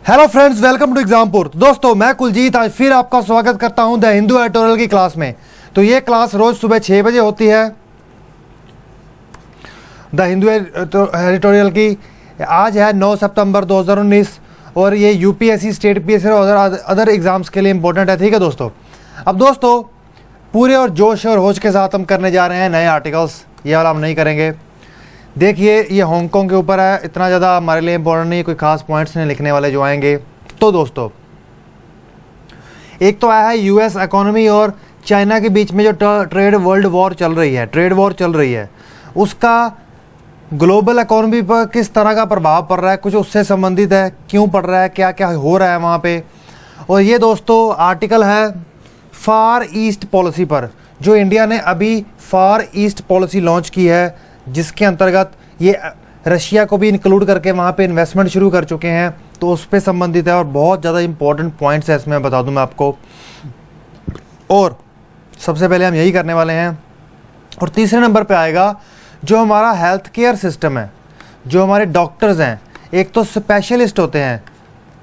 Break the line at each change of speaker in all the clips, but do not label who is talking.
Hello friends, welcome to Exampur. दोस्तों, मैं कुलजीत आज फिर आपका स्वागत करता हूं द हिंदू एडिटोरियल की क्लास में। तो ये क्लास रोज सुबह 6 बजे होती है द हिंदू एडिटोरियल की। आज है 9 सितंबर 2019 और ये यूपीएससी, स्टेट पीएससी और अदर एग्जाम्स के लिए इंपॉर्टेंट है। ठीक है दोस्तों, अब दोस्तों पूरे और जोश और होश के साथ हम करने जा रहे हैं नए आर्टिकल्स। ये वाला हम नहीं करेंगे। देखिए, ये हांगकांग के ऊपर है, इतना ज़्यादा हमारे लिए इंपॉर्टेंट नहीं है, कोई खास पॉइंट्स नहीं लिखने वाले जो आएंगे। तो दोस्तों, एक तो आया है यूएस इकोनॉमी और चाइना के बीच में जो ट्रेड वॉर चल रही है, उसका ग्लोबल इकोनॉमी पर किस तरह का प्रभाव पड़ रहा है, कुछ उससे संबंधित है, क्यों पड़ रहा है, क्या क्या हो रहा है वहाँ पे। और ये दोस्तों आर्टिकल है फार ईस्ट पॉलिसी पर, जो इंडिया ने अभी फार ईस्ट पॉलिसी लॉन्च की है, जिसके अंतर्गत ये रशिया को भी इंक्लूड करके वहाँ पे इन्वेस्टमेंट शुरू कर चुके हैं। तो उस पर संबंधित है और बहुत ज़्यादा इंपॉर्टेंट पॉइंट्स है इसमें, बता दूं मैं आपको। और सबसे पहले हम यही करने वाले हैं। और तीसरे नंबर पे आएगा जो हमारा हेल्थ केयर सिस्टम है, जो हमारे डॉक्टर्स हैं। एक तो स्पेशलिस्ट होते हैं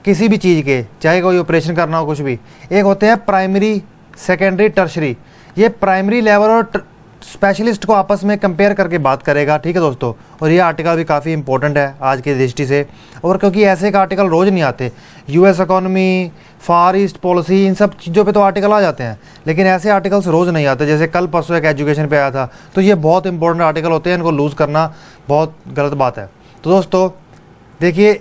किसी भी चीज़ के, चाहे कोई ऑपरेशन करना हो, कुछ भी। एक होते हैं प्राइमरी, सेकेंडरी, टर्शरी। ये प्राइमरी लेवल और स्पेशलिस्ट को आपस में कंपेयर करके बात करेगा। ठीक है दोस्तों, और ये आर्टिकल भी काफ़ी इंपॉर्टेंट है आज की दृष्टि से। और क्योंकि ऐसे एक आर्टिकल रोज़ नहीं आते, यूएस इकोनॉमी, फार ईस्ट पॉलिसी, इन सब चीज़ों पे तो आर्टिकल आ जाते हैं, लेकिन ऐसे आर्टिकल्स रोज़ नहीं आते। जैसे कल परसों एक एजुकेशन पे आया था। तो ये बहुत इंपॉर्टेंट आर्टिकल होते हैं, इनको लूज़ करना बहुत गलत बात है। तो दोस्तों देखिए,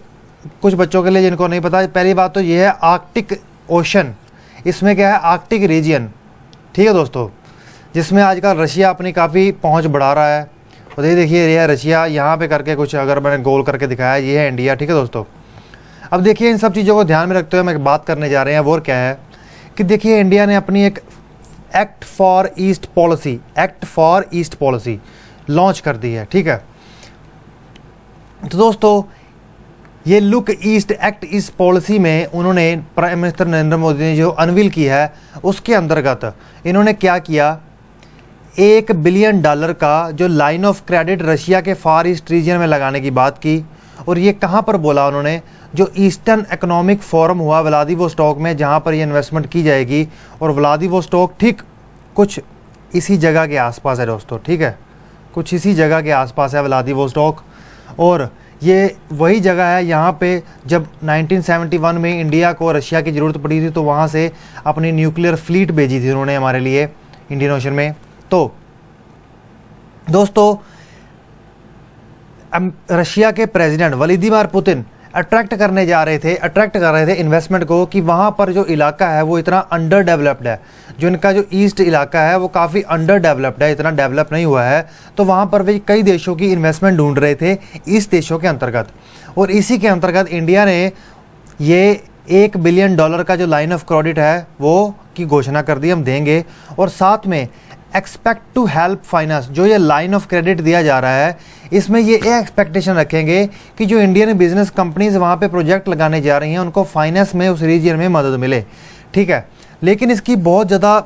कुछ बच्चों के लिए जिनको नहीं पता, पहली बात तो ये है आर्कटिक ओशन। इसमें क्या है, आर्कटिक रीजियन। ठीक है दोस्तों, जिसमें आजकल रशिया अपनी काफ़ी पहुंच बढ़ा रहा है। और ये देखिए, ये रशिया यहाँ पे करके कुछ अगर मैंने गोल करके दिखाया, ये है इंडिया। ठीक है दोस्तों, अब देखिए इन सब चीज़ों को ध्यान में रखते हुए मैं बात करने जा रहे हैं। वो क्या है कि देखिए, इंडिया ने अपनी एक act for east policy launch कर दी है। ठीक है, तो दोस्तों ये लुक ईस्ट एक्ट, इस पॉलिसी में उन्होंने प्राइम मिनिस्टर नरेंद्र मोदी ने जो अनवील की है, उसके अंतर्गत इन्होंने क्या किया, $1 बिलियन का जो लाइन ऑफ क्रेडिट रशिया के फार ईस्ट रीजन में लगाने की बात की। और ये कहाँ पर बोला उन्होंने, जो ईस्टर्न इकोनॉमिक फोरम हुआ व्लादिवोस्टॉक में, जहाँ पर ये इन्वेस्टमेंट की जाएगी। और व्लादिवोस्टॉक ठीक कुछ इसी जगह के आसपास है दोस्तों। ठीक है, कुछ इसी जगह के आसपास है व्लादिवोस्टॉक। और ये वही जगह है यहाँ पे जब 1971 में इंडिया को रशिया की ज़रूरत पड़ी थी, तो वहाँ से अपनी न्यूक्लियर फ्लीट भेजी थी उन्होंने हमारे लिए इंडियन ओशन में। तो दोस्तों, रशिया के प्रेसिडेंट व्लादिमीर पुतिन अट्रैक्ट कर रहे थे इन्वेस्टमेंट को, कि वहाँ पर जो इलाका है वो इतना अंडर डेवलप्ड है। जो इनका जो ईस्ट इलाका है वो काफ़ी अंडर डेवलप्ड है, इतना डेवलप नहीं हुआ है। तो वहाँ पर वे कई देशों की इन्वेस्टमेंट ढूंढ रहे थे इस देशों के अंतर्गत। और इसी के अंतर्गत इंडिया ने ये $1 बिलियन का जो लाइन ऑफ क्रेडिट है वो की घोषणा कर दी, हम देंगे। और साथ में एक्सपेक्ट टू हेल्प फाइनेंस, जो ये लाइन ऑफ क्रेडिट दिया जा रहा है, इसमें ये एक्सपेक्टेशन रखेंगे कि जो इंडियन बिजनेस कंपनीज वहाँ पे प्रोजेक्ट लगाने जा रही हैं, उनको फाइनेंस में उस रीजन में मदद मिले। ठीक है, लेकिन इसकी बहुत ज़्यादा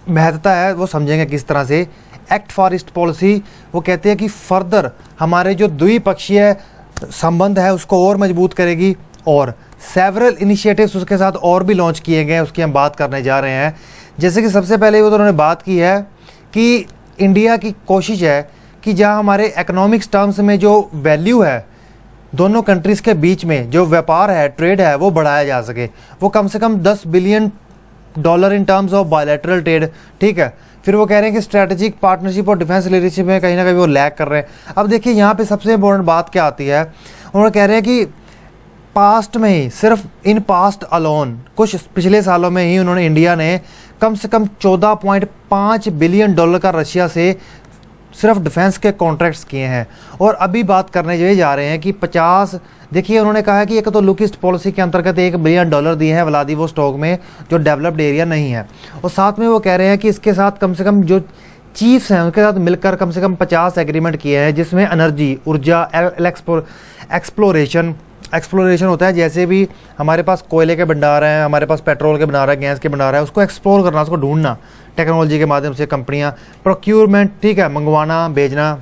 महत्ता है, वो समझेंगे किस तरह से। एक्ट फॉर ईस्ट पॉलिसी, वो कहते हैं कि फर्दर हमारे जो द्विपक्षीय संबंध है उसको और मजबूत करेगी। और सेवरल इनिशिएटिव्स उसके साथ और भी लॉन्च किए गए हैं, उसकी हम बात करने जा रहे हैं। जैसे कि सबसे पहले वो तो उन्होंने बात की है कि इंडिया की कोशिश है कि जहां हमारे इकोनॉमिक्स टर्म्स में जो वैल्यू है दोनों कंट्रीज़ के बीच में, जो व्यापार है, ट्रेड है, वो बढ़ाया जा सके। वो कम से कम $10 billion in terms of bilateral trade. ठीक है, फिर वो कह रहे हैं कि स्ट्रैटेजिक पार्टनरशिप और डिफेंस लीडरशिप में कहीं ना कहीं वो लैग कर रहे हैं। अब देखिए, यहाँ पे सबसे इंपॉर्टेंट बात क्या आती है, उन्होंने कह रहे हैं कि पास्ट में ही, सिर्फ इन पास्ट अलोन, कुछ पिछले सालों में ही उन्होंने, इंडिया ने कम से कम $14.5 बिलियन का रशिया से सिर्फ डिफेंस के कॉन्ट्रैक्ट्स किए हैं। और अभी बात करने जो जा रहे हैं कि 50, देखिए उन्होंने कहा है कि एक तो लुक ईस्ट पॉलिसी के अंतर्गत $1 बिलियन दिए हैं व्लादिवोस्टॉक में, जो डेवलप्ड एरिया नहीं है। और साथ में वो कह रहे हैं कि इसके साथ कम से कम जो चीफ्स हैं उनके साथ मिलकर कम से कम 50 एग्रीमेंट किए हैं, जिसमें एनर्जी, ऊर्जा, एक्सप्लोरेशन होता है। जैसे भी हमारे पास कोयले के भंडार हैं, हमारे पास पेट्रोल के भंडार है, गैस के भंडार है, उसको एक्सप्लोर करना, उसको ढूंढना टेक्नोलॉजी के माध्यम से, कंपनियां, प्रोक्यूरमेंट, ठीक है, मंगवाना, भेजना।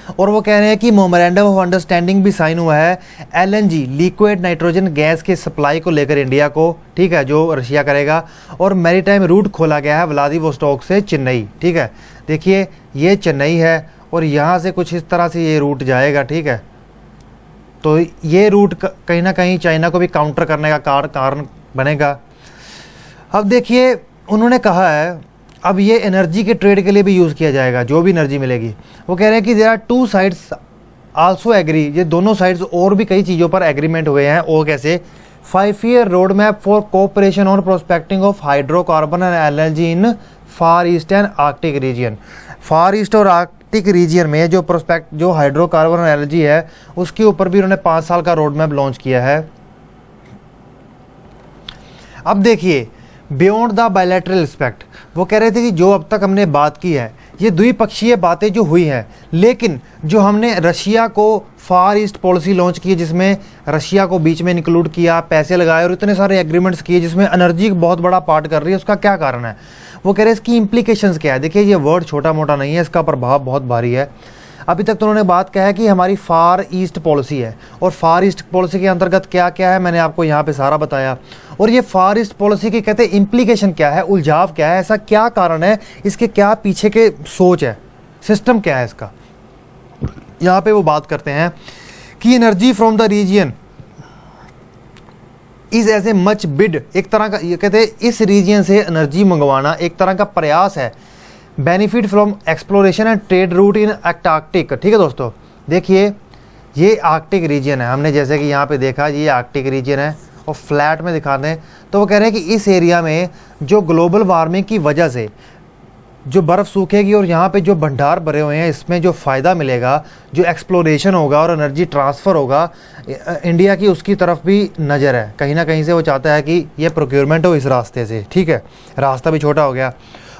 और वो कह रहे हैं कि मेमोरेंडम ऑफ अंडरस्टैंडिंग भी साइन हुआ है एलएनजी लिक्विड नाइट्रोजन गैस के सप्लाई को लेकर इंडिया को, ठीक है, जो रशिया करेगा। और मैरीटाइम रूट खोला गया है व्लादिवोस्टॉक से चेन्नई, ठीक है। देखिए ये चेन्नई है और यहाँ से कुछ इस तरह से ये रूट जाएगा, ठीक है। तो ये रूट कहीं ना कहीं चाइना को भी काउंटर करने का कारण बनेगा। अब देखिए उन्होंने कहा है अब ये एनर्जी के ट्रेड के लिए भी यूज़ किया जाएगा, जो भी एनर्जी मिलेगी। वो कह रहे हैं कि there are two sides also agree, ये दोनों साइड्स और भी कई चीज़ों पर एग्रीमेंट हुए हैं। और कैसे 5-year road map for cooperation on prospecting of hydrocarbon and energy in far east and Arctic region. Far east और आर्कटिक रीजन में जो हाइड्रोकार्बन और एनर्जी है उसके ऊपर भी उन्होंने 5 साल का रोड मैप लॉन्च किया है। अब देखिए बियॉन्ड द बायलैटरल रिस्पेक्ट, वो कह रहे थे कि जो अब तक हमने बात की है ये द्विपक्षीय बातें जो हुई हैं, लेकिन जो हमने रशिया को फार ईस्ट पॉलिसी लॉन्च की है जिसमें रशिया को बीच में इंक्लूड किया, पैसे लगाए और इतने सारे एग्रीमेंट्स किए जिसमें एनर्जी बहुत बड़ा पार्ट कर रही है, उसका क्या कारण है? वो कह रहे हैं इसकी इम्प्लीकेशंस क्या है। देखिए ये वर्ड छोटा मोटा नहीं है, इसका प्रभाव बहुत भारी है। अभी तक तो उन्होंने बात कहा है कि हमारी फार ईस्ट पॉलिसी है, और फार ईस्ट पॉलिसी के अंतर्गत क्या क्या है मैंने आपको यहाँ पे सारा बताया। और ये फार ईस्ट पॉलिसी की कहते हैं इम्प्लीकेशन क्या है, उलझाव क्या है, ऐसा क्या कारण है, इसके क्या पीछे के सोच है, सिस्टम क्या है इसका। यहाँ पे वो बात करते हैं कि energy from the region is as a much bid, एक तरह का ये कहते हैं इस रीजियन से एनर्जी मंगवाना एक तरह का प्रयास है। Benefit from exploration and trade route in Antarctic, ठीक है दोस्तों। देखिए ये आर्कटिक रीजन है, हमने जैसे कि यहाँ पे देखा ये आर्कटिक रीजन है, और फ्लैट में दिखा दें तो वो कह रहे हैं कि इस एरिया में जो ग्लोबल वार्मिंग की वजह से जो बर्फ़ सूखेगी और यहाँ पे जो भंडार भरे हुए हैं इसमें जो फ़ायदा मिलेगा, जो एक्सप्लोरेशन होगा और एनर्जी ट्रांसफ़र होगा इंडिया की, उसकी तरफ भी नज़र है। कहीं ना कहीं से वो चाहता है कि ये प्रोक्योरमेंट हो इस रास्ते से, ठीक है, रास्ता भी छोटा हो गया।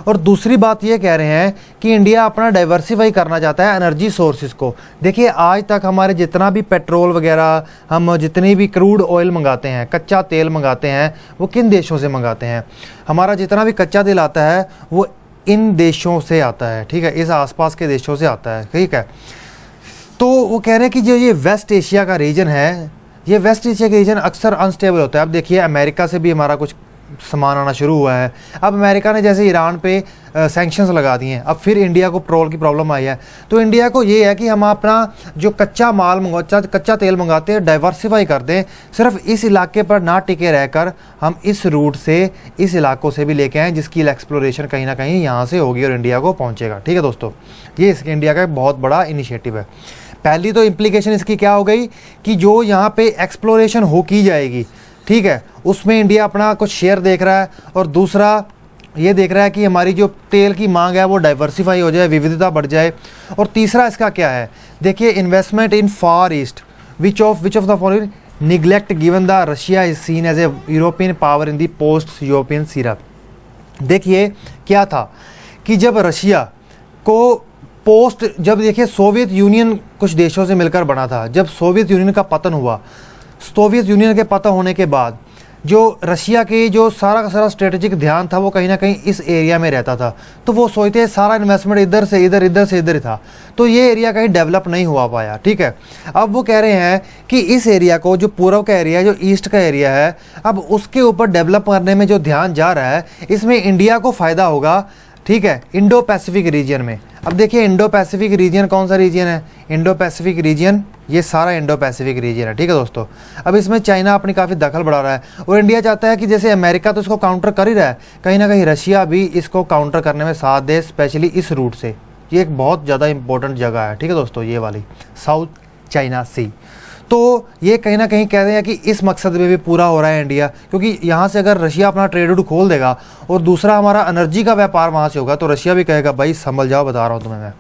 और दूसरी बात ये कह रहे हैं कि इंडिया अपना डाइवर्सिफाई करना चाहता है एनर्जी सोर्सेज को। देखिए आज तक हमारे जितना भी पेट्रोल वगैरह, हम जितनी भी क्रूड ऑयल मंगाते हैं, कच्चा तेल मंगाते हैं, वो किन देशों से मंगाते हैं? हमारा जितना भी कच्चा तेल आता है वो इन देशों से आता है, ठीक है, इस आसपास के देशों से आता है, ठीक है। तो वो कह रहे हैं कि जो ये वेस्ट एशिया का रीजन है, ये वेस्ट एशिया का रीजन अक्सर अनस्टेबल होता है। अब देखिए अमेरिका से भी हमारा कुछ सामान आना शुरू हुआ है। अब अमेरिका ने जैसे ईरान पे सैंक्शंस लगा दिए हैं, अब फिर इंडिया को पेट्रोल की प्रॉब्लम आई है। तो इंडिया को ये है कि हम अपना जो कच्चा माल कच्चा तेल मंगाते हैं डाइवर्सिफाई कर दें, सिर्फ इस इलाके पर ना टिके रहकर हम इस रूट से इस इलाकों से भी लेके आएँ जिसकी एक्सप्लोरेशन कहीं ना कहीं यहाँ से होगी और इंडिया को पहुँचेगा, ठीक है दोस्तों। ये इसके इंडिया का बहुत बड़ा इनिशिएटिव है। पहली तो इम्प्लीकेशन इसकी क्या हो गई कि जो यहाँ पे एक्सप्लोरेशन हो की जाएगी, ठीक है, उसमें इंडिया अपना कुछ शेयर देख रहा है, और दूसरा ये देख रहा है कि हमारी जो तेल की मांग है वो डाइवर्सिफाई हो जाए, विविधता बढ़ जाए। और तीसरा इसका क्या है, देखिए investment in far east which of the following neglect given the Russia is seen as a European power in the post European era. देखिए क्या था कि जब रशिया को जब देखिए सोवियत यूनियन कुछ देशों से मिलकर बना था, जब सोवियत यूनियन का पतन हुआ, सोवियत यूनियन के पतन होने के बाद जो रशिया के जो सारा का सारा स्ट्रेटेजिक ध्यान था वो कहीं ना कहीं इस एरिया में रहता था। तो वो सोचते सारा इन्वेस्टमेंट इधर से इधर, इधर से इधर था, तो ये एरिया कहीं डेवलप नहीं हुआ पाया, ठीक है। अब वो कह रहे हैं कि इस एरिया को, जो पूर्व का एरिया है, जो ईस्ट का एरिया है, अब उसके ऊपर डेवलप करने में जो ध्यान जा रहा है इसमें इंडिया को फ़ायदा होगा, ठीक है, इंडो पैसिफिक रीजन में। अब देखिए इंडो पैसिफिक रीजन कौन सा रीजन है? इंडो पैसिफिक रीजन, ये सारा इंडो पैसिफिक रीजन है, ठीक है दोस्तों। अब इसमें चाइना अपनी काफ़ी दखल बढ़ा रहा है, और इंडिया चाहता है कि जैसे अमेरिका तो इसको काउंटर कर ही रहा है, कहीं ना कहीं रशिया भी इसको काउंटर करने में साथ दे, स्पेशली इस रूट से। ये एक बहुत ज़्यादा इंपॉर्टेंट जगह है, ठीक है दोस्तों, ये वाली साउथ चाइना सी। तो ये कहीं ना कहीं कह रहे हैं कि इस मकसद में भी पूरा हो रहा है इंडिया, क्योंकि यहाँ से अगर रशिया अपना ट्रेड रूट खोल देगा और दूसरा हमारा एनर्जी का व्यापार वहाँ से होगा, तो रशिया भी कहेगा भाई संभल जाओ, बता रहा हूँ तुम्हें मैं।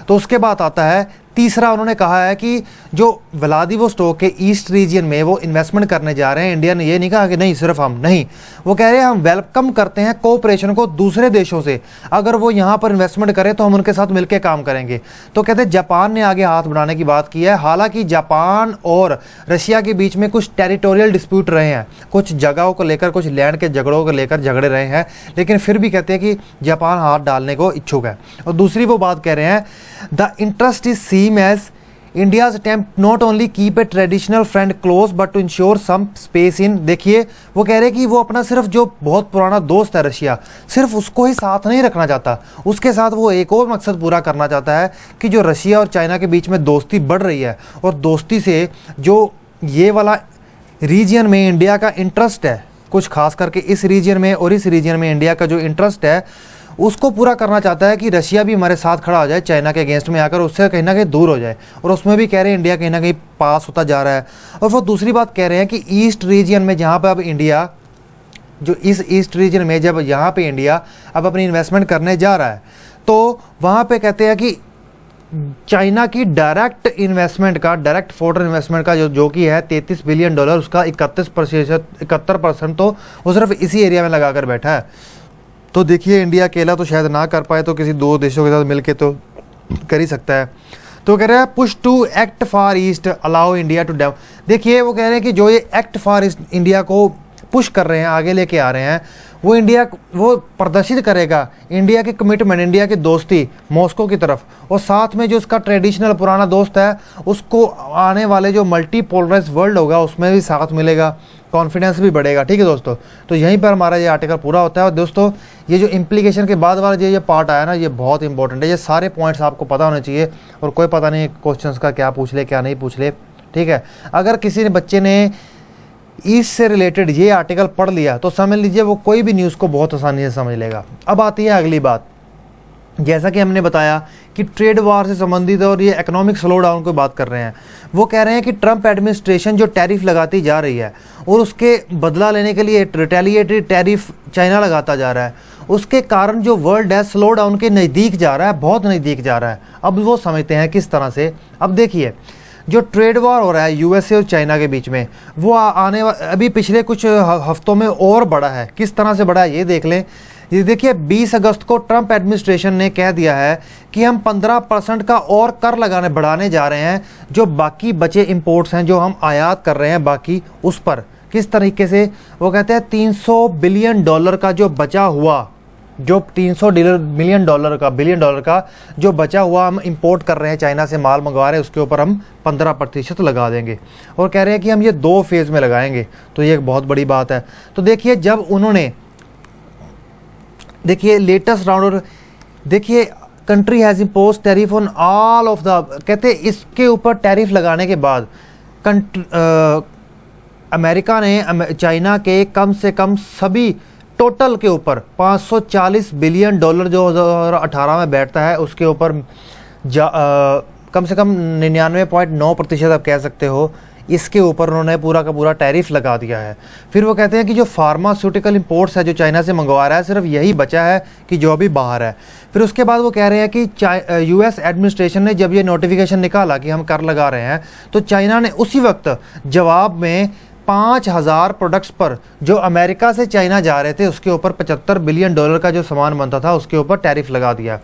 तो उसके बाद आता है तीसरा, उन्होंने कहा है कि जो व्लादिवोस्टॉक के ईस्ट रीजन में वो इन्वेस्टमेंट करने जा रहे हैं। इंडिया ने ये नहीं कहा कि नहीं सिर्फ हम, नहीं, वो कह रहे हैं हम वेलकम करते हैं कोऑपरेशन को दूसरे देशों से, अगर वो यहाँ पर इन्वेस्टमेंट करें तो हम उनके साथ मिलकर काम करेंगे। तो कहते हैं जापान ने आगे हाथ बढ़ाने की बात की है। हालांकि जापान और रशिया के बीच में कुछ टेरिटोरियल डिस्प्यूट रहे हैं, कुछ जगहों को लेकर, कुछ लैंड के झगड़ों को लेकर झगड़े रहे हैं, लेकिन फिर भी कहते हैं कि जापान हाथ डालने को इच्छुक है। और दूसरी वो बात कह रहे हैं the interest is seem as India's attempt not only keep a traditional friend close but to ensure some space in. देखिए वो कह रहे हैं कि वो अपना सिर्फ जो बहुत पुराना दोस्त है रशिया, सिर्फ उसको ही साथ नहीं रखना चाहता, उसके साथ वो एक और मकसद पूरा करना चाहता है कि जो रशिया और चाइना के बीच में दोस्ती बढ़ रही है, और दोस्ती से जो ये वाला रीजन में इंडिया का इंटरेस्ट है, कुछ खास करके इस रीजन में और इस रीजन में इंडिया का जो इंटरेस्ट है उसको पूरा करना चाहता है कि रशिया भी हमारे साथ खड़ा हो जाए, चाइना के अगेंस्ट में आकर उससे कहीं ना कहीं दूर हो जाए। और उसमें भी कह रहे हैं इंडिया कहीं ना कहीं पास होता जा रहा है। और वो दूसरी बात कह रहे हैं कि ईस्ट रीजन में जहाँ पर अब इंडिया, जो इस ईस्ट रीजन में जब यहाँ पे इंडिया अब अपनी इन्वेस्टमेंट करने जा रहा है, तो वहाँ पे कहते हैं कि चाइना की डायरेक्ट इन्वेस्टमेंट का, डायरेक्ट फॉरेन इन्वेस्टमेंट का जो कि है $33 बिलियन, उसका 71% तो वो सिर्फ इसी एरिया में लगा कर बैठा है। तो देखिए इंडिया अकेला तो शायद ना कर पाए, तो किसी दो देशों के साथ मिलके तो कर ही सकता है। तो कह रहे हैं push to act for east allow India to डेव। देखिए वो कह रहे हैं कि जो ये एक्ट फॉर ईस्ट इंडिया को पुश कर रहे हैं, आगे लेके आ रहे हैं, वो इंडिया वो प्रदर्शित करेगा इंडिया की कमिटमेंट, इंडिया की दोस्ती मॉस्को की तरफ, और साथ में जो उसका ट्रेडिशनल पुराना दोस्त है उसको आने वाले जो मल्टीपोलराइज वर्ल्ड होगा उसमें भी साथ मिलेगा, कॉन्फिडेंस भी बढ़ेगा। ठीक है दोस्तों, तो यहीं पर हमारा ये आर्टिकल पूरा होता है। और दोस्तों ये जो इम्प्लीकेशन के बाद वाला ये पार्ट आया ना, ये बहुत इंपॉर्टेंट है। ये सारे पॉइंट्स आपको पता होने चाहिए, और कोई पता नहीं क्वेश्चंस का क्या पूछ ले क्या नहीं पूछ ले। ठीक है, अगर किसी ने बच्चे ने इससे रिलेटेड ये आर्टिकल पढ़ लिया तो समझ लीजिए वो कोई भी न्यूज़ को बहुत आसानी से समझ लेगा। अब आती है अगली बात, जैसा कि हमने बताया कि ट्रेड वार से संबंधित और ये इकोनॉमिक स्लो डाउन की बात कर रहे हैं। वो कह रहे हैं कि ट्रंप एडमिनिस्ट्रेशन जो टैरिफ लगाती जा रही है और उसके बदला लेने के लिए रिटेलिएटरी टैरिफ चाइना लगाता जा रहा है, उसके कारण जो वर्ल्ड है स्लो डाउन के नज़दीक जा रहा है, बहुत नज़दीक जा रहा है। अब वो समझते हैं किस तरह से। अब देखिए जो ट्रेड वॉर हो रहा है यूएसए और चाइना के बीच में, वो अभी पिछले कुछ हफ्तों में और बढ़ा है। किस तरह से बढ़ा है ये देख लें। ये देखिए 20 अगस्त को ट्रंप एडमिनिस्ट्रेशन ने कह दिया है कि हम 15% का और कर बढ़ाने जा रहे हैं जो बाकी बचे इंपोर्ट्स हैं जो हम आयात कर रहे हैं बाकी उस पर। किस तरीके से वो कहते हैं $300 बिलियन का जो बचा हुआ, जो बिलियन डॉलर का जो बचा हुआ हम इंपोर्ट कर रहे हैं, चाइना से माल मंगवा रहे हैं, उसके ऊपर हम 15% लगा देंगे। और कह रहे हैं कि हम ये 2 फेज़ में लगाएंगे। तो ये एक बहुत बड़ी बात है। तो देखिए जब उन्होंने लेटेस्ट राउंड, और देखिए country has impose tariff on all of the, कहते इसके ऊपर टैरिफ लगाने के बाद अमेरिका ने चाइना के कम से कम सभी टोटल के ऊपर $540 बिलियन जो 2018 में बैठता है उसके ऊपर कम से कम 99.9% आप कह सकते हो, इसके ऊपर उन्होंने पूरा का पूरा टैरिफ लगा दिया है। फिर वो कहते हैं कि जो फार्मास्यूटिकल इंपोर्ट्स है जो चाइना से मंगवा रहा है, सिर्फ यही बचा है कि जो अभी बाहर है। फिर उसके बाद वो कह रहे हैं कि यूएस एडमिनिस्ट्रेशन ने जब ये नोटिफिकेशन निकाला कि हम कर लगा रहे हैं, तो चाइना ने उसी वक्त जवाब में 5000 प्रोडक्ट्स पर जो अमेरिका से चाइना जा रहे थे उसके ऊपर $75 बिलियन का जो सामान बनता था उसके ऊपर टैरिफ लगा दिया।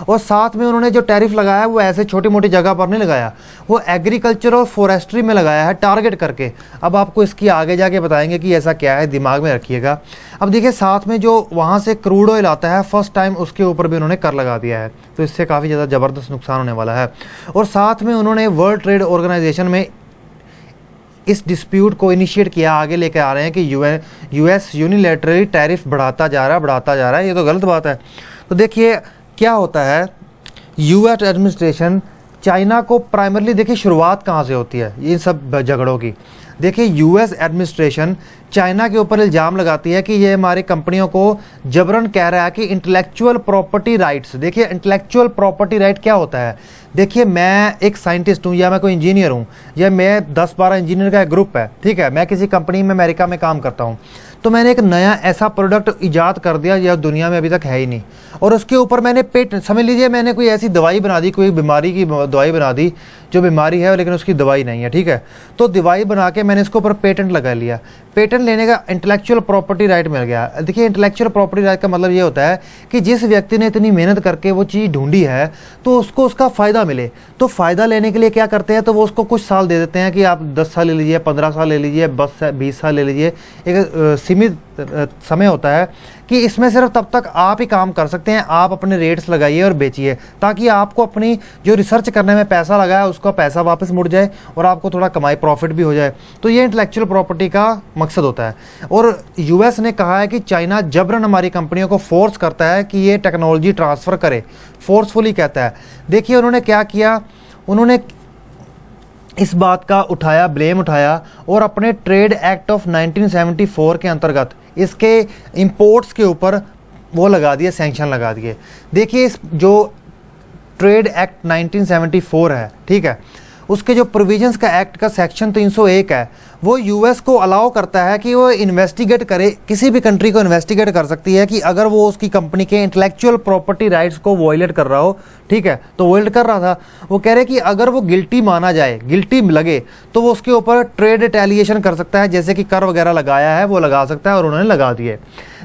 और साथ में उन्होंने जो टैरिफ लगाया वो ऐसे छोटी मोटी जगह पर नहीं लगाया, वो एग्रीकल्चर और फॉरेस्ट्री में लगाया है टारगेट करके। अब आपको इसकी आगे जाके बताएंगे कि ऐसा क्या है, दिमाग में रखिएगा। अब देखिए साथ में जो वहाँ से क्रूड ऑयल आता है फर्स्ट टाइम उसके ऊपर भी उन्होंने कर लगा दिया है, तो इससे काफ़ी ज़्यादा ज़बरदस्त नुकसान होने वाला है। और साथ में उन्होंने वर्ल्ड ट्रेड ऑर्गेनाइजेशन में इस डिस्प्यूट को इनिशिएट किया, आगे लेकर आ रहे हैं कि यूएस यूनिलैटरली टैरिफ बढ़ाता जा रहा है। ये तो गलत बात है। तो देखिए क्या होता है, यूएस एडमिनिस्ट्रेशन चाइना को प्राइमरली, देखिए शुरुआत कहाँ से होती है इन सब झगड़ों की। देखिए यूएस एडमिनिस्ट्रेशन चाइना के ऊपर इल्ज़ाम लगाती है कि ये हमारी कंपनियों को जबरन कह रहा है कि इंटेलेक्चुअल प्रॉपर्टी राइट्स। देखिए इंटेलेक्चुअल प्रॉपर्टी राइट क्या होता है, देखिए मैं एक साइंटिस्ट हूँ या मैं कोई इंजीनियर हूँ या मैं 10-12 इंजीनियर का एक ग्रुप है, ठीक है, मैं किसी कंपनी में अमेरिका में काम करता हूँ, तो मैंने एक नया ऐसा प्रोडक्ट ईजाद कर दिया या दुनिया में अभी तक है ही नहीं, और उसके ऊपर मैंने पेटेंट, समझ लीजिए मैंने कोई ऐसी दवाई बना दी, कोई बीमारी की दवाई बना दी जो बीमारी है लेकिन उसकी दवाई नहीं है, ठीक है, तो दवाई बना के मैंने इसके ऊपर पेटेंट लगा लिया। पेटेंट लेने का इंटेलेक्चुअल प्रॉपर्टी राइट मिल गया। देखिए इंटेलेक्चुअल प्रॉपर्टी राइट का मतलब ये होता है कि जिस व्यक्ति ने इतनी मेहनत करके वो चीज़ ढूंढी है तो उसको उसका फ़ायदा मिले। तो फ़ायदा लेने के लिए क्या करते हैं, तो वो उसको कुछ साल दे देते हैं कि आप 10 साल ले लीजिए, 15 साल ले लीजिए, 20 साल ले लीजिए। एक सीमित समय होता है कि इसमें सिर्फ तब तक आप ही काम कर सकते हैं, आप अपने रेट्स लगाइए और बेचिए, ताकि आपको अपनी जो रिसर्च करने में पैसा लगा है उसका पैसा वापस मुड़ जाए और आपको थोड़ा कमाई प्रॉफिट भी हो जाए। तो ये इंटेलेक्चुअल प्रॉपर्टी का मकसद होता है। और यूएस ने कहा है कि चाइना जबरन हमारी कंपनियों को फोर्स करता है कि ये टेक्नोलॉजी ट्रांसफ़र करे, फोर्सफुली कहता है। देखिए उन्होंने क्या किया, उन्होंने इस बात का ब्लेम उठाया और अपने ट्रेड एक्ट ऑफ 1974 के अंतर्गत इसके इंपोर्ट्स के ऊपर वो लगा दिए, सैंक्शन लगा दिए। देखिए इस जो ट्रेड एक्ट 1974 है, ठीक है, उसके जो प्रोविजंस का एक्ट का सेक्शन 301 है, वो यूएस को अलाउ करता है कि वो इन्वेस्टिगेट करे, किसी भी कंट्री को इन्वेस्टिगेट कर सकती है कि अगर वो उसकी कंपनी के इंटेलेक्चुअल प्रॉपर्टी राइट्स को वॉयलेट कर रहा हो, ठीक है, तो वॉयलेट कर रहा था। वो कह रहे कि अगर वो गिल्टी माना जाए, गिल्टी लगे, तो वो उसके ऊपर ट्रेड रिटेलिएशन कर सकता है, जैसे कि कर वगैरह लगाया है वो लगा सकता है, और उन्होंने लगा दिए।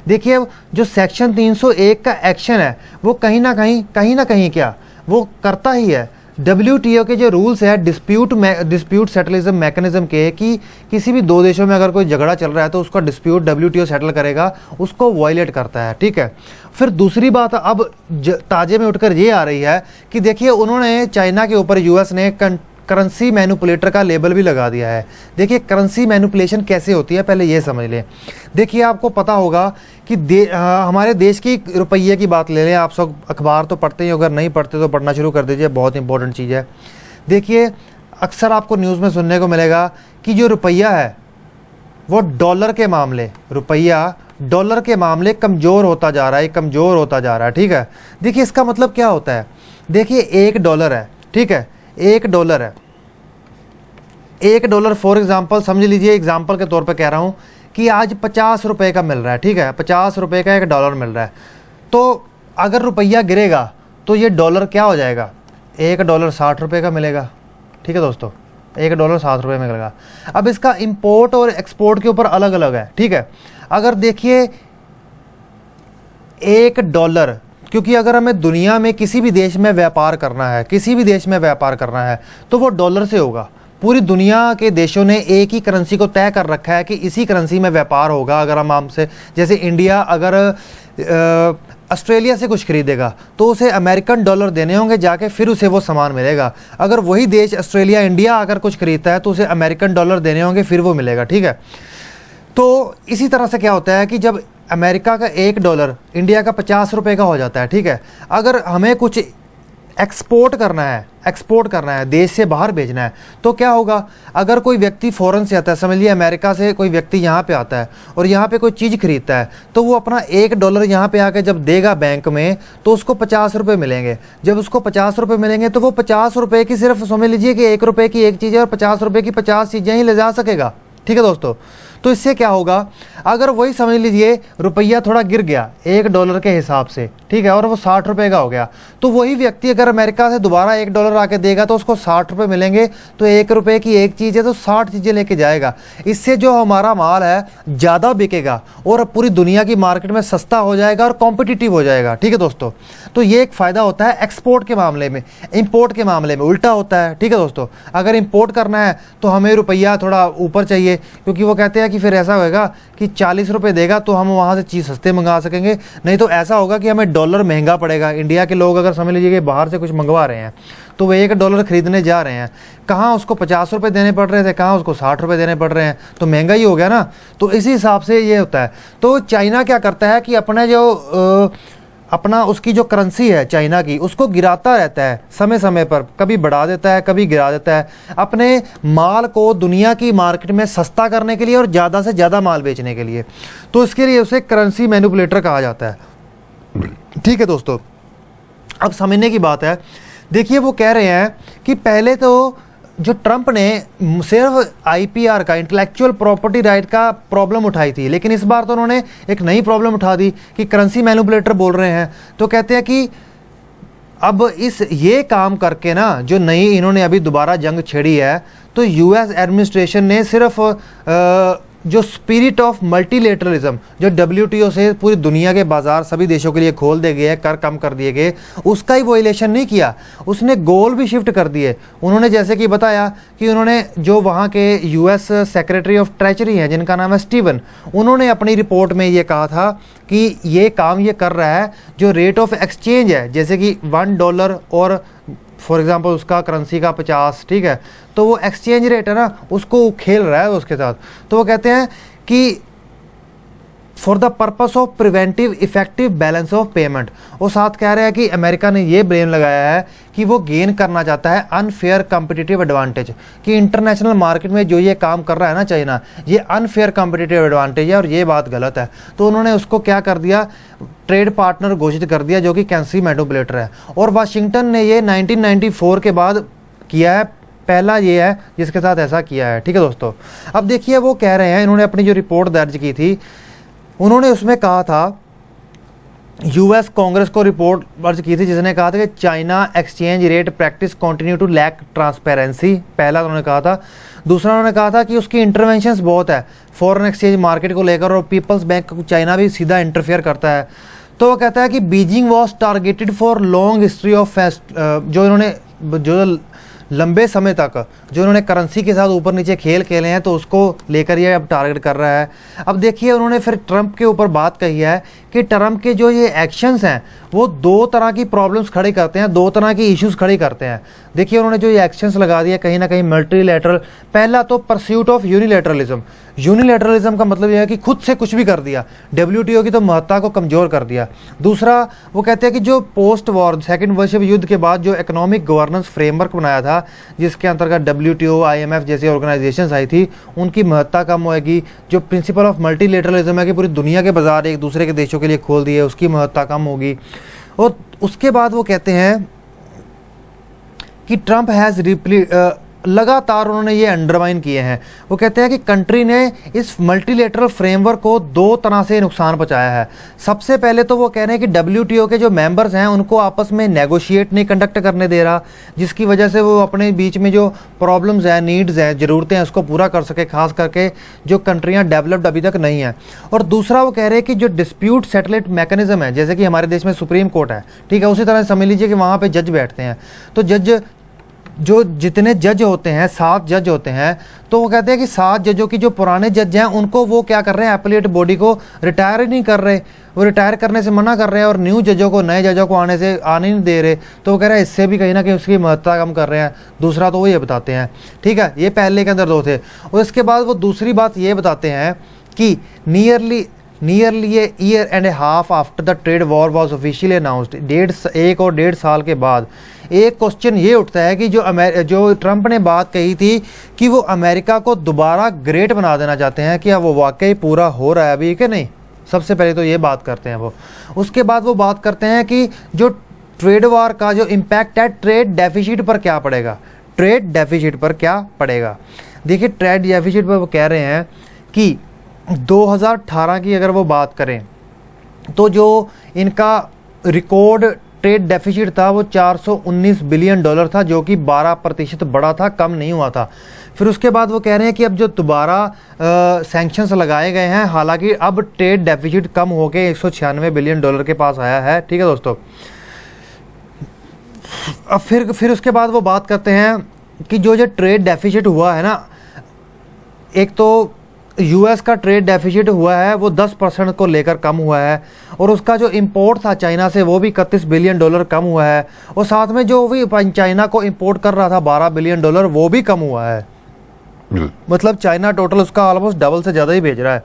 देखिए जो सेक्शन 301 का एक्शन है वो कहीं ना कहीं क्या वो करता ही है WTO के जो रूल्स है डिस्प्यूट सेटलिज्म मैकेनिज्म के, कि किसी भी दो देशों में अगर कोई झगड़ा चल रहा है तो उसका डिस्प्यूट WTO सेटल करेगा, उसको वायलेट करता है, ठीक है। फिर दूसरी बात अब ताजे में उठकर ये आ रही है कि देखिए उन्होंने चाइना के ऊपर यूएस ने करेंसी मैनिपुलेटर का लेबल भी लगा दिया है। देखिए करेंसी मैनिपुलेशन कैसे होती है पहले ये समझ लें। देखिए आपको पता होगा कि हमारे देश की रुपये की बात ले लें, आप सब अखबार तो पढ़ते ही, अगर नहीं पढ़ते तो पढ़ना शुरू कर दीजिए, बहुत इंपॉर्टेंट चीज़ है। देखिए अक्सर आपको न्यूज़ में सुनने को मिलेगा कि जो रुपया है वो रुपया डॉलर के मामले कमज़ोर होता जा रहा है, ठीक है। देखिए इसका मतलब क्या होता है, देखिए $1 है, ठीक है, $1 फॉर एग्जाम्पल समझ लीजिए, एग्जाम्पल के तौर पे कह रहा हूँ कि आज 50 रुपये का मिल रहा है, ठीक है, 50 रुपये का $1 मिल रहा है। तो अगर रुपया गिरेगा तो ये डॉलर क्या हो जाएगा, $1 60 रुपये का मिलेगा, ठीक है दोस्तों, $1 60 रुपये में मिलेगा। अब इसका इंपोर्ट और एक्सपोर्ट के ऊपर अलग अलग है, ठीक है। अगर देखिए $1, क्योंकि अगर हमें दुनिया में किसी भी देश में व्यापार करना है तो वो डॉलर से होगा। पूरी दुनिया के देशों ने एक ही करेंसी को तय कर रखा है कि इसी करेंसी में व्यापार होगा। अगर हम हमसे, जैसे इंडिया अगर ऑस्ट्रेलिया से कुछ खरीदेगा तो उसे अमेरिकन डॉलर देने होंगे जाके, फिर उसे वो सामान मिलेगा। अगर वही देश ऑस्ट्रेलिया इंडिया अगर कुछ खरीदता है तो उसे अमेरिकन डॉलर देने होंगे, फिर वो मिलेगा, ठीक है। तो इसी तरह से क्या होता है कि जब अमेरिका का $1 इंडिया का 50 रुपये का हो जाता है, ठीक है। अगर हमें कुछ एक्सपोर्ट करना है, देश से बाहर भेजना है, तो क्या होगा, अगर कोई व्यक्ति फॉरेन से आता है, समझ लिया अमेरिका से कोई व्यक्ति यहाँ पे आता है और यहाँ पे कोई चीज़ खरीदता है, तो वो अपना $1 यहाँ पे आके जब देगा बैंक में तो उसको 50 रुपये मिलेंगे। जब उसको 50 रुपये मिलेंगे तो वो 50 रुपये की सिर्फ समझ लीजिए कि $1 की एक चीज़ है और 50 रुपये की 50 चीज़ें ही ले जा सकेगा, ठीक है दोस्तों। तो इससे क्या होगा, अगर वही समझ लीजिए रुपया थोड़ा गिर गया $1 के हिसाब से, ठीक है, और वो 60 रुपये का हो गया, तो वही व्यक्ति अगर अमेरिका से दोबारा $1 आके देगा तो उसको 60 रुपये मिलेंगे। तो $1 की एक चीज़ है तो 60 चीज़ें लेके जाएगा। इससे जो हमारा माल है ज़्यादा बिकेगा और पूरी दुनिया की मार्केट में सस्ता हो जाएगा और कॉम्पिटिटिव हो जाएगा, ठीक है दोस्तों। तो ये एक फ़ायदा होता है एक्सपोर्ट के मामले में। इंपोर्ट के मामले में उल्टा होता है, ठीक है दोस्तों। अगर इंपोर्ट करना है तो हमें रुपया थोड़ा ऊपर चाहिए, क्योंकि वो कहते हैं कि फिर ऐसा होगा कि 40 रुपये देगा तो हम वहाँ से चीज़ सस्ते मंगा सकेंगे, नहीं तो ऐसा होगा कि हमें डॉलर महंगा पड़ेगा। इंडिया के लोग अगर समझ लीजिए कि बाहर से कुछ मंगवा रहे हैं तो वो $1 खरीदने जा रहे हैं, कहाँ उसको 50 रुपये देने पड़ रहे थे, कहाँ उसको 60 रुपये देने पड़ रहे हैं, तो महंगा ही हो गया ना। तो इसी हिसाब से ये होता है। तो चाइना क्या करता है कि अपना उसकी जो करेंसी है चाइना की, उसको गिराता रहता है समय समय पर, कभी बढ़ा देता है कभी गिरा देता है, अपने माल को दुनिया की मार्केट में सस्ता करने के लिए और ज़्यादा से ज़्यादा माल बेचने के लिए। तो इसके लिए उसे करेंसी मैनिपुलेटर कहा जाता है, ठीक है दोस्तों। अब समझने की बात है, देखिए वो कह रहे हैं कि पहले तो जो ट्रंप ने सिर्फ IPR का, इंटेलेक्चुअल प्रॉपर्टी राइट का प्रॉब्लम उठाई थी, लेकिन इस बार तो उन्होंने एक नई प्रॉब्लम उठा दी कि करेंसी मैनिपुलेटर बोल रहे हैं। तो कहते हैं कि अब ये काम करके ना, जो नई इन्होंने अभी दोबारा जंग छेड़ी है, तो US एडमिनिस्ट्रेशन ने सिर्फ जो स्पिरिट ऑफ मल्टीलेटरलिज्म जो WTO से पूरी दुनिया के बाजार सभी देशों के लिए खोल दिए गए, कर कम कर दिए गए, उसका ही वोलेशन नहीं किया, उसने गोल भी शिफ्ट कर दिए। उन्होंने जैसे कि बताया कि उन्होंने जो वहाँ के US सेक्रेटरी ऑफ ट्रेजरी हैं जिनका नाम है स्टीवन, उन्होंने अपनी रिपोर्ट में ये कहा था कि ये काम ये कर रहा है जो रेट ऑफ एक्सचेंज है, जैसे कि $1 और फॉर एग्जांपल उसका करेंसी का 50, ठीक है, तो वो एक्सचेंज रेट है ना, उसको खेल रहा है उसके साथ। तो वो कहते हैं कि for the purpose of preventive effective balance of payment, वो साथ कह रहे हैं कि अमेरिका ने ये ब्लेम लगाया है कि वो गेन करना चाहता है अनफेयर कम्पिटिटिव एडवांटेज, कि इंटरनेशनल मार्केट में जो ये काम कर रहा है ना चाइना, ये अनफेयर कम्पिटिटिव एडवांटेज है और ये बात गलत है। तो उन्होंने उसको क्या कर दिया, ट्रेड पार्टनर घोषित कर दिया, जो कि कैंसी मैनिपुलेटर है। और वाशिंगटन ने ये 1994 के बाद किया है, पहला ये है जिसके साथ ऐसा किया है, ठीक है दोस्तों। अब देखिए वो कह रहे हैं, इन्होंने अपनी जो रिपोर्ट दर्ज की थी, उन्होंने उसमें कहा था, US कांग्रेस को रिपोर्ट दर्ज की थी जिसने कहा था कि China exchange rate practice continue to lack transparency, पहला उन्होंने कहा था। दूसरा उन्होंने कहा था कि उसकी इंटरवेंशंस बहुत है फॉरेन एक्सचेंज मार्केट को लेकर, और पीपल्स बैंक चाइना भी सीधा इंटरफेयर करता है। तो वो कहता है कि Beijing was targeted for long history of fest, जो इन्होंने जो लंबे समय तक जो उन्होंने करेंसी के साथ ऊपर नीचे खेल खेले हैं, तो उसको लेकर ये अब टारगेट कर रहा है। अब देखिए उन्होंने फिर ट्रंप के ऊपर बात कही है कि ट्रंप के जो ये एक्शंस हैं वो दो तरह की प्रॉब्लम्स खड़ी करते हैं, दो तरह की इश्यूज खड़ी करते हैं। देखिए उन्होंने जो ये एक्शंस लगा दिए कहीं ना कहीं मल्टीलैटरल, पहला तो परस्यूट ऑफ यूनिलैटरलिज्म, यूनिलैटरलिज्म का मतलब यह है कि खुद से कुछ भी कर दिया, WTO की तो महत्ता को कमज़ोर कर दिया। दूसरा वो कहते हैं कि जो पोस्ट वॉर सेकेंड विश्व युद्ध के बाद जो इकोनॉमिक गवर्नेंस फ्रेमवर्क बनाया था, जिसके अंतर्गत WTO IMF जैसी ऑर्गेनाइजेशंस आई थी, उनकी महत्ता कम होएगी। जो प्रिंसिपल ऑफ मल्टीलेटरलिज्म है कि पूरी दुनिया के बाजार एक दूसरे के देशों के लिए खोल दिए, उसकी महत्ता कम होगी। और उसके बाद वो कहते हैं कि ट्रंप हैज़ लगातार उन्होंने ये अंडरमाइन किए हैं। वो कहते हैं कि कंट्री ने इस मल्टीलेटरल फ्रेमवर्क को दो तरह से नुकसान पहुंचाया है। सबसे पहले तो वो कह रहे हैं कि WTO के जो मेंबर्स हैं उनको आपस में नेगोशिएट नहीं कंडक्ट करने दे रहा, जिसकी वजह से वो अपने बीच में जो प्रॉब्लम्स हैं, नीड्स हैं, ज़रूरतें हैं, उसको पूरा कर सके, खास करके जो कंट्रियाँ डेवलप्ड अभी तक नहीं हैं। और दूसरा वो कह रहे हैं कि जो डिस्प्यूट सेटलमेंट मैकेनिज्म है, जैसे कि हमारे देश में सुप्रीम कोर्ट है, ठीक है, उसी तरह समझ लीजिए कि वहाँ पर जज बैठते हैं, तो जज जो जितने जज होते हैं 7 जज होते हैं, तो वो कहते हैं कि 7 जजों की जो पुराने जज हैं उनको वो क्या कर रहे हैं, एपीलेट बॉडी को रिटायर ही नहीं कर रहे, वो रिटायर करने से मना कर रहे हैं और न्यू जजों को, नए जजों को आने नहीं दे रहे। तो वो कह रहे हैं इससे भी कहीं ना कहीं उसकी महत्ता कम कर रहे हैं। दूसरा तो वो ये बताते हैं, ठीक है, ये पहले के अंदर 2 थे। और इसके बाद वो दूसरी बात ये बताते हैं कि nearly a year and A half after the trade war was officially announced, 1 और 1.5 साल के बाद एक क्वेश्चन ये उठता है कि जो ट्रंप ने बात कही थी कि वो अमेरिका को दोबारा ग्रेट बना देना चाहते हैं, क्या वो वाकई पूरा हो रहा है अभी कि नहीं? सबसे पहले तो ये बात करते हैं वो। उसके बाद वो बात करते हैं कि जो ट्रेड वॉर का जो इम्पैक्ट है ट्रेड डेफिसिट पर क्या पड़ेगा, ट्रेड डेफिसिट पर क्या पड़ेगा। देखिए ट्रेड डेफिसिट पर वो कह रहे हैं कि 2018 की अगर वो बात करें तो जो इनका रिकॉर्ड ट्रेड डेफिसिट था वो $419 बिलियन था, जो कि 12% बढ़ा था, कम नहीं हुआ था। फिर उसके बाद वो कह रहे हैं कि अब जो दोबारा सैंक्शंस लगाए गए हैं, हालांकि अब ट्रेड डेफिसिट कम होकर $196 बिलियन के पास आया है, ठीक है दोस्तों। अब फिर उसके बाद वो बात करते हैं कि जो ट्रेड डेफिसिट हुआ है ना, एक तो US का ट्रेड डेफिसिट हुआ है वो 10% को लेकर कम हुआ है, और उसका जो इंपोर्ट था चाइना से वो भी $31 बिलियन कम हुआ है, और साथ में जो भी चाइना को इंपोर्ट कर रहा था $12 बिलियन वो भी कम हुआ है। मतलब चाइना टोटल उसका ऑलमोस्ट डबल से ज़्यादा ही भेज रहा है।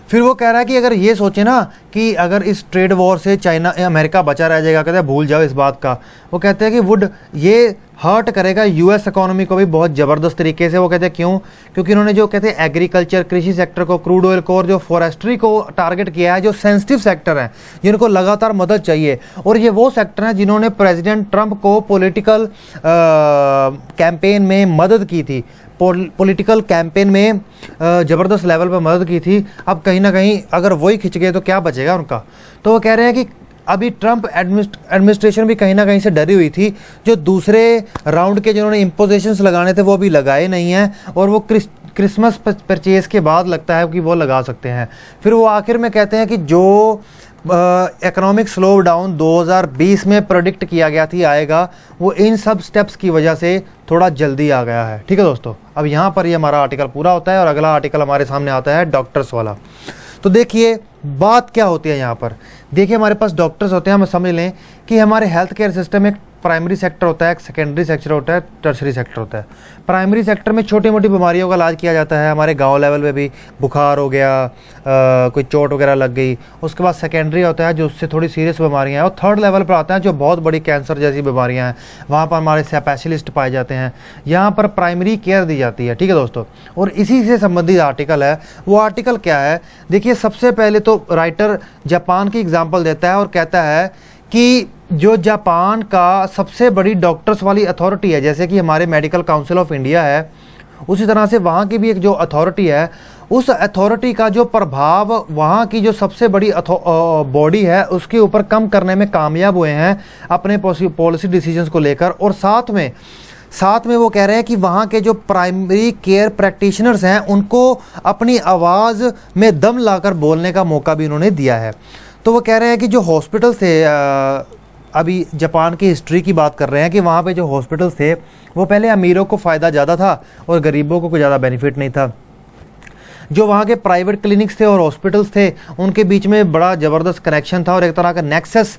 फिर वो कह रहा है कि अगर ये सोचे ना कि अगर इस ट्रेड वॉर से अमेरिका बचा रह जाएगा, कहते हैं भूल जाओ इस बात का। वो कहते हैं कि ये हर्ट करेगा US इकोनॉमी को भी बहुत ज़बरदस्त तरीके से। वो कहते हैं क्यों? क्योंकि इन्होंने जो कहते हैं एग्रीकल्चर, कृषि सेक्टर को, क्रूड ऑयल को और जो फॉरेस्ट्री को टारगेट किया है, जो सेंसिटिव सेक्टर हैं जिनको लगातार मदद चाहिए, और ये वो सेक्टर हैं जिन्होंने प्रेसिडेंट ट्रंप को पॉलिटिकल कैंपेन में मदद की थी, पॉलिटिकल कैंपेन में ज़बरदस्त लेवल पर मदद की थी। अब कहीं ना कहीं अगर वही खिंच गए तो क्या बचेगा उनका। तो वो कह रहे हैं कि अभी ट्रंप एडमिनिस्ट्रेशन भी कहीं ना कहीं से डरी हुई थी, जो दूसरे राउंड के जिन्होंने इम्पोजिशंस लगाने थे वो भी लगाए नहीं हैं, और वो क्रिसमस परचेज के बाद लगता है कि वो लगा सकते हैं। फिर वो आखिर में कहते हैं कि जो इकोनॉमिक स्लो डाउन 2020 में प्रेडिक्ट किया गया थी आएगा, वो इन सब स्टेप्स की वजह से थोड़ा जल्दी आ गया है। ठीक है दोस्तों, अब यहाँ पर ये हमारा आर्टिकल पूरा होता है और अगला आर्टिकल हमारे सामने आता है डॉक्टर्स वाला। तो देखिए बात क्या होती है यहाँ पर। देखिए हमारे पास डॉक्टर्स होते हैं, हम समझ लें कि हमारे हेल्थ केयर सिस्टम में प्राइमरी सेक्टर होता है, एक सेकेंडरी सेक्टर होता है, टर्सरी सेक्टर होता है। प्राइमरी सेक्टर में छोटी मोटी बीमारियों का इलाज किया जाता है, हमारे गांव लेवल पे भी बुखार हो गया, कोई चोट वगैरह लग गई। उसके बाद सेकेंडरी होता है जो उससे थोड़ी सीरियस बीमारियां हैं, और थर्ड लेवल पर आता है जो बहुत बड़ी कैंसर जैसी बीमारियां हैं, वहाँ पर हमारे स्पेशलिस्ट पाए जाते हैं। यहाँ पर प्राइमरी केयर दी जाती है। ठीक है दोस्तों, और इसी से संबंधित आर्टिकल है। वो आर्टिकल क्या है, देखिए सबसे पहले तो राइटर जापान की एग्जाम्पल देता है और कहता है कि जो जापान का सबसे बड़ी डॉक्टर्स वाली अथॉरिटी है, जैसे कि हमारे मेडिकल काउंसिल ऑफ इंडिया है, उसी तरह से वहाँ की भी एक जो अथॉरिटी है, उस अथॉरिटी का जो प्रभाव वहाँ की जो सबसे बड़ी बॉडी है उसके ऊपर कम करने में कामयाब हुए हैं अपने पॉलिसी डिसीजंस को लेकर। और साथ में वो कह रहे हैं कि वहाँ के जो प्राइमरी केयर प्रैक्टिशनर्स हैं उनको अपनी आवाज़ में दम लाकर बोलने का मौका भी उन्होंने दिया है। तो वो कह रहे हैं कि जो हॉस्पिटल्स थे, अभी जापान की हिस्ट्री की बात कर रहे हैं कि वहाँ पे जो हॉस्पिटल्स थे वो पहले अमीरों को फ़ायदा ज़्यादा था और गरीबों को कोई ज़्यादा बेनिफिट नहीं था। जो वहाँ के प्राइवेट क्लिनिक्स थे और हॉस्पिटल्स थे उनके बीच में बड़ा ज़बरदस्त कनेक्शन था और एक तरह का नेक्सस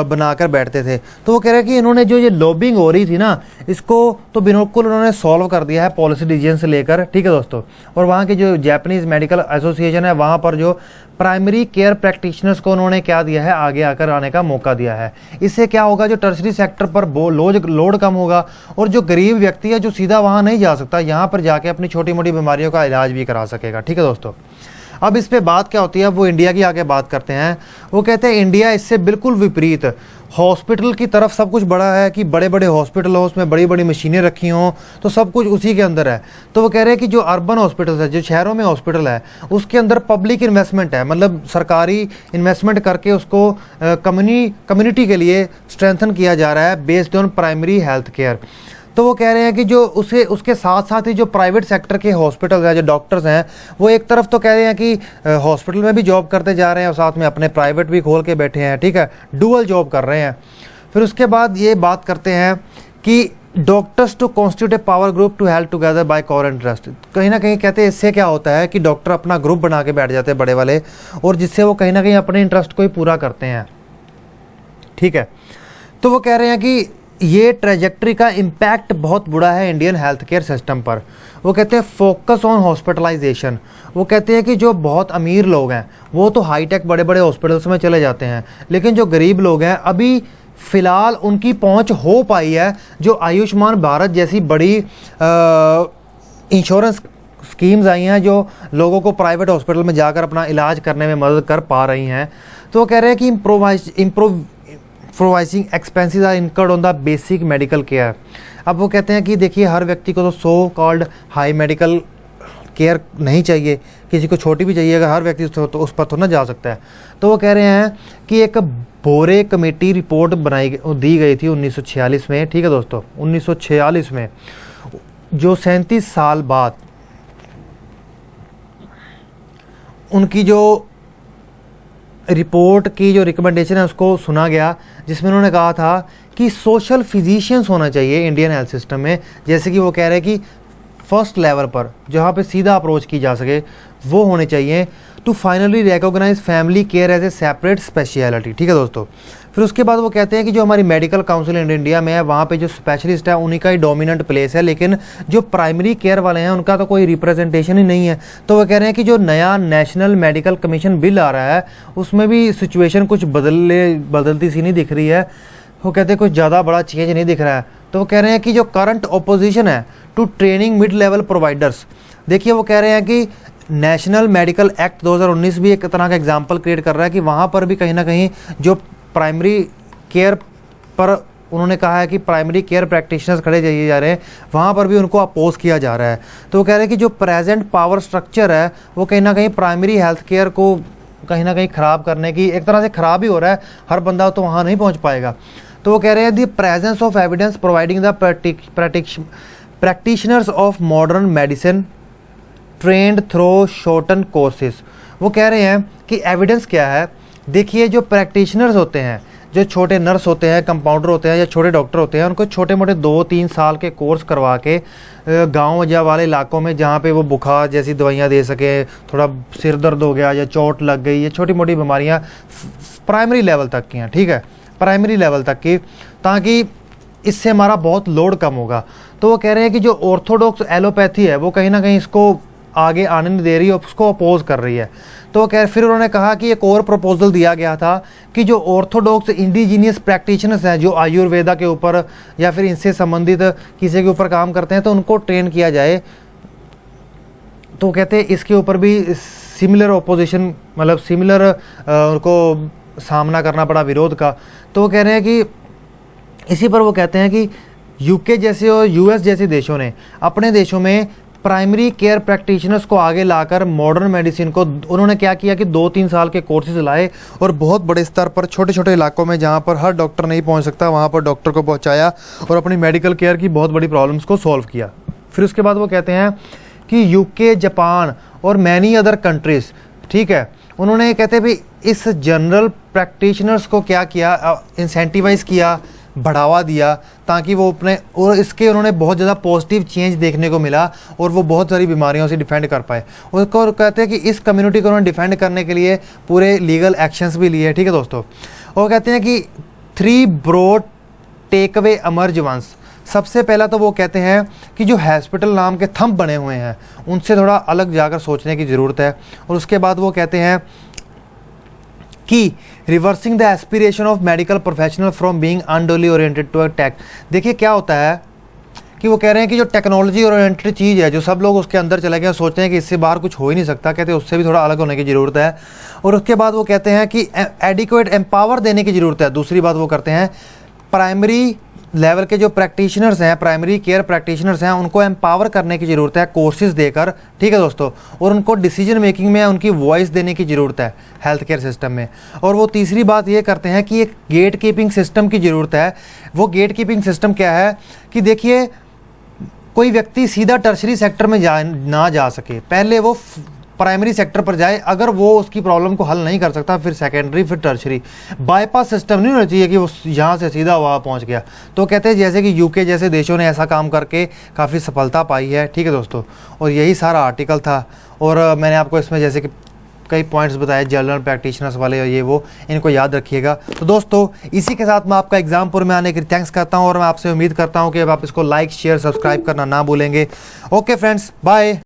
बनाकर बैठते थे। तो वो कह रहे हैं कि इन्होंने जो ये लॉबिंग हो रही थी ना, इसको तो बिल्कुल उन्होंने सॉल्व कर दिया है पॉलिसी डिसीजन से लेकर। ठीक है दोस्तों, और वहाँ के जो जापानीज़ मेडिकल एसोसिएशन है, वहाँ पर जो प्राइमरी केयर प्रैक्टिशनर्स को उन्होंने क्या दिया है, आगे आकर आने का मौका दिया है। इससे क्या होगा, जो टर्सरी सेक्टर पर लोड कम होगा और जो गरीब व्यक्ति है जो सीधा वहाँ नहीं जा सकता, यहाँ पर जाके अपनी छोटी मोटी बीमारियों का इलाज भी करा सकेगा। ठीक है दोस्तों, अब इस पे बात क्या होती है, वो इंडिया की आगे बात करते हैं। वो कहते हैं इंडिया इससे बिल्कुल विपरीत, हॉस्पिटल की तरफ सब कुछ बड़ा है कि बड़े बड़े हॉस्पिटल हो, उसमें बड़ी बड़ी मशीनें रखी हों, तो सब कुछ उसी के अंदर है। तो वो कह रहे हैं कि जो अर्बन हॉस्पिटल है, जो शहरों में हॉस्पिटल है, उसके अंदर पब्लिक इन्वेस्टमेंट है, मतलब सरकारी इन्वेस्टमेंट करके उसको कम्युनिटी के लिए स्ट्रेंथन किया जा रहा है based on primary health care. तो वो कह रहे हैं कि जो उसके साथ साथ ही जो प्राइवेट सेक्टर के हॉस्पिटल हैं, जो डॉक्टर्स हैं, वो एक तरफ तो कह रहे हैं कि हॉस्पिटल में भी जॉब करते जा रहे हैं और साथ में अपने प्राइवेट भी खोल के बैठे हैं। ठीक है, डुअल जॉब कर रहे हैं। फिर उसके बाद ये बात करते हैं कि doctors to constitute a power group to help together by core interest. कहीं ना कहीं कहते हैं इससे क्या होता है कि डॉक्टर अपना ग्रुप बना के बैठ जाते हैं बड़े वाले, और जिससे वो कहीं ना कहीं अपने इंटरेस्ट को ही पूरा करते हैं। ठीक है, तो वो कह रहे हैं कि ये ट्रेजेक्ट्री का इम्पैक्ट बहुत बुरा है इंडियन हेल्थ केयर सिस्टम पर। वो कहते हैं फोकस ऑन हॉस्पिटलाइजेशन। वो कहते हैं कि जो बहुत अमीर लोग हैं वो तो हाईटेक बड़े बड़े हॉस्पिटल्स में चले जाते हैं, लेकिन जो गरीब लोग हैं अभी फ़िलहाल उनकी पहुंच हो पाई है जो आयुष्मान भारत जैसी बड़ी इंश्योरेंस स्कीम्स आई हैं जो लोगों को प्राइवेट हॉस्पिटल में जाकर अपना इलाज करने में मदद कर पा रही हैं। तो वो कह रहे हैं कि improvising expenses are incurred on the basic medical care. अब वो कहते हैं कि देखिए हर व्यक्ति को तो so called high medical care नहीं चाहिए, किसी को छोटी भी चाहिए, अगर हर व्यक्ति तो उस पर तो ना जा सकता है। तो वो कह रहे हैं कि एक बोरे कमेटी रिपोर्ट दी गई थी 1946 में। ठीक है दोस्तों, 1946 में, जो 37 साल बाद उनकी जो रिपोर्ट की जो रिकमेंडेशन है उसको सुना गया, जिसमें उन्होंने कहा था कि सोशल फिजिशियंस होना चाहिए इंडियन हेल्थ सिस्टम में। जैसे कि वो कह रहे हैं कि फर्स्ट लेवल पर जहाँ पे सीधा अप्रोच की जा सके वो होने चाहिए, to finally recognise family care as a separate speciality. ठीक है दोस्तों, फिर उसके बाद वो कहते हैं कि जो हमारी मेडिकल काउंसिल इन इंडिया में है वहाँ पे जो स्पेशलिस्ट है उन्हीं का ही डोमिनेंट प्लेस है, लेकिन जो प्राइमरी केयर वाले हैं उनका तो कोई रिप्रेजेंटेशन ही नहीं है। तो वो कह रहे हैं कि जो नया नेशनल मेडिकल कमीशन बिल आ रहा है उसमें भी सिचुएशन कुछ बदलती सी नहीं दिख रही है। वो कहते हैं कुछ ज़्यादा बड़ा चेंज नहीं दिख रहा है। तो वो कह रहे हैं कि जो करंट ओपोजिशन है to training mid level providers, देखिए वो कह रहे हैं कि नेशनल मेडिकल एक्ट 2019 भी एक तरह का एग्जाम्पल क्रिएट कर रहा है कि वहाँ पर भी कहीं ना कहीं जो प्राइमरी केयर पर उन्होंने कहा है कि प्राइमरी केयर प्रैक्टिशनर्स खड़े जाइए जा रहे हैं, वहाँ पर भी उनको अपोज किया जा रहा है। तो वो कह रहे हैं कि जो प्रेजेंट पावर स्ट्रक्चर है वो कहीं ना कहीं प्राइमरी हेल्थ केयर को कहीं ना कहीं ख़राब करने की एक तरह से ख़राब ही हो रहा है, हर बंदा तो वहाँ नहीं पहुँच पाएगा। तो वो कह रहे हैं the presence of evidence providing the practitioners of modern medicine trend through shorten courses. वो कह रहे हैं कि एविडेंस क्या है, देखिए जो प्रैक्टिशनर्स होते हैं, जो छोटे नर्स होते हैं, कंपाउंडर होते हैं या छोटे डॉक्टर होते हैं, उनको छोटे मोटे 2-3 साल के कोर्स करवा के गांव या वाले इलाकों में जहाँ पे वो बुखार जैसी दवाइयाँ दे सके, थोड़ा सिर दर्द हो गया या चोट लग गई, ये छोटी मोटी बीमारियाँ प्राइमरी लेवल तक की हैं, ठीक है, प्राइमरी लेवल तक की, ताकि इससे हमारा बहुत लोड कम होगा। तो वो कह रहे हैं कि जो ऑर्थोडॉक्स एलोपैथी है वो कहीं ना कहीं इसको आगे आने नहीं दे रही है, उसको अपोज कर रही है। तो फिर उन्होंने कहा कि एक और प्रपोजल दिया गया था कि जो ऑर्थोडॉक्स इंडिजीनियस प्रैक्टिशनर्स हैं, जो आयुर्वेदा के ऊपर या फिर इनसे संबंधित किसी के ऊपर काम करते हैं, तो उनको ट्रेन किया जाए। तो कहते हैं इसके ऊपर भी सिमिलर ओपोजिशन, मतलब सिमिलर उनको सामना करना पड़ा विरोध का। तो वो कह रहे हैं कि इसी पर वो कहते हैं कि यूके जैसे और यूएस जैसे देशों ने अपने देशों में प्राइमरी केयर प्रैक्टिशनर्स को आगे लाकर मॉडर्न मेडिसिन को उन्होंने क्या किया कि 2-3 साल के कोर्सेज लाए और बहुत बड़े स्तर पर छोटे छोटे इलाकों में जहां पर हर डॉक्टर नहीं पहुंच सकता वहां पर डॉक्टर को पहुंचाया और अपनी मेडिकल केयर की बहुत बड़ी प्रॉब्लम्स को सॉल्व किया। फिर उसके बाद वो कहते हैं कि यूके, जापान और मैनी अदर कंट्रीज, ठीक है, उन्होंने कहते हैं भाई इस जनरल प्रैक्टिशनर्स को क्या किया, इंसेंटिवाइज किया, बढ़ावा दिया, ताकि वो अपने, और इसके उन्होंने बहुत ज़्यादा पॉजिटिव चेंज देखने को मिला और वो बहुत सारी बीमारियों से डिफेंड कर पाए। उसको कहते हैं कि इस कम्युनिटी को उन्होंने डिफेंड करने के लिए पूरे लीगल एक्शंस भी लिए, ठीक है दोस्तों। और कहते हैं कि 3 broad take away emerge ones. सबसे पहला तो वो कहते हैं कि जो हॉस्पिटल नाम के थंब बने हुए हैं उनसे थोड़ा अलग जाकर सोचने की ज़रूरत है। और उसके बाद वो कहते हैं कि reversing the aspiration of medical professional from being unduly oriented to a tech. देखिए क्या होता है कि वो कह रहे हैं कि जो टेक्नोलॉजी ओरिएंटेड चीज़ है, जो सब लोग उसके अंदर चले गए, सोचते हैं कि इससे बाहर कुछ हो ही नहीं सकता, कहते हैं उससे भी थोड़ा अलग होने की ज़रूरत है। और उसके बाद वो कहते हैं कि एडिक्वेट एम्पावर देने की ज़रूरत है। दूसरी बात वो करते हैं प्राइमरी लेवल के जो प्रैक्टिशनर्स हैं, प्राइमरी केयर प्रैक्टिशनर्स हैं, उनको एम्पावर करने की ज़रूरत है कोर्सेज देकर, ठीक है दोस्तों, और उनको डिसीजन मेकिंग में उनकी वॉइस देने की ज़रूरत है हेल्थ केयर सिस्टम में। और वो तीसरी बात ये करते हैं कि एक गेट कीपिंग सिस्टम की ज़रूरत है। वो गेट कीपिंग सिस्टम क्या है कि देखिए कोई व्यक्ति सीधा टर्शरी सेक्टर में ना जा सके, पहले वो प्राइमरी सेक्टर पर जाए, अगर वो उसकी प्रॉब्लम को हल नहीं कर सकता फिर सेकेंडरी, फिर टर्शरी। बाईपास सिस्टम नहीं होना चाहिए कि वो यहाँ से सीधा वहाँ पहुँच गया। तो कहते हैं जैसे कि यूके जैसे देशों ने ऐसा काम करके काफ़ी सफलता पाई है, ठीक है दोस्तों। और यही सारा आर्टिकल था और मैंने आपको इसमें जैसे कि कई पॉइंट्स बताए जनरल प्रैक्टिशनर्स वाले और ये वो, इनको याद रखिएगा। तो दोस्तों इसी के साथ मैं आपका एग्जामपुर में आने के लिए थैंक्स करता हूँ और मैं आपसे उम्मीद करता हूँ कि अब आप इसको लाइक, शेयर, सब्सक्राइब करना ना भूलेंगे। Okay friends, bye.